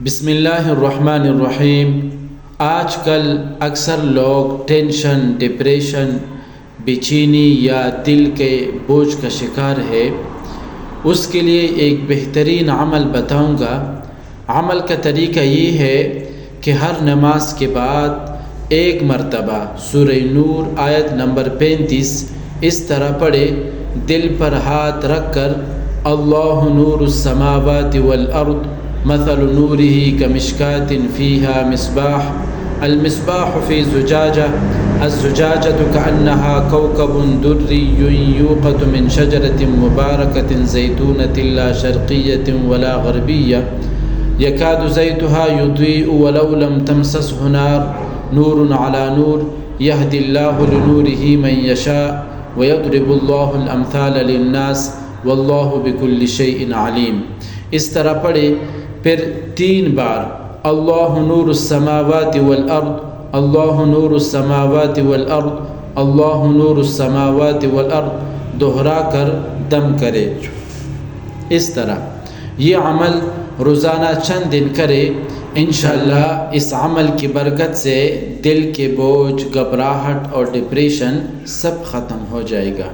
بسم اللہ الرحمن الرحیم۔ آج کل اکثر لوگ ٹینشن، ڈپریشن، بے چینی یا دل کے بوجھ کا شکار ہے۔ اس کے لیے ایک بہترین عمل بتاؤں گا۔ عمل کا طریقہ یہ ہے کہ ہر نماز کے بعد ایک مرتبہ سورہ نور آیت نمبر 35 اس طرح پڑھے، دل پر ہاتھ رکھ کر، اللہ نور السماوات والارض مثل نوره كمشكاة فيها مصباح المصباح في زجاجة الزجاجة كأنها كوكب دري يوقد من شجرة مباركة زيتونة لا شرقية ولا غربية يكاد زيتها يضيء ولو لم تمسسه نار نور على نور يهدي الله لنوره من يشاء ويضرب الله الأمثال للناس والله بكل شيء عليم۔ اس طرح پڑھے، پھر 3 بار اللہ نور السماوات والارض، اللہ نور السماوات والارض، اللہ نور السماوات والارض دہرا کر دم کرے۔ اس طرح یہ عمل روزانہ چند دن کرے، انشاءاللہ اس عمل کی برکت سے دل کے بوجھ، گھبراہٹ اور ڈپریشن سب ختم ہو جائے گا۔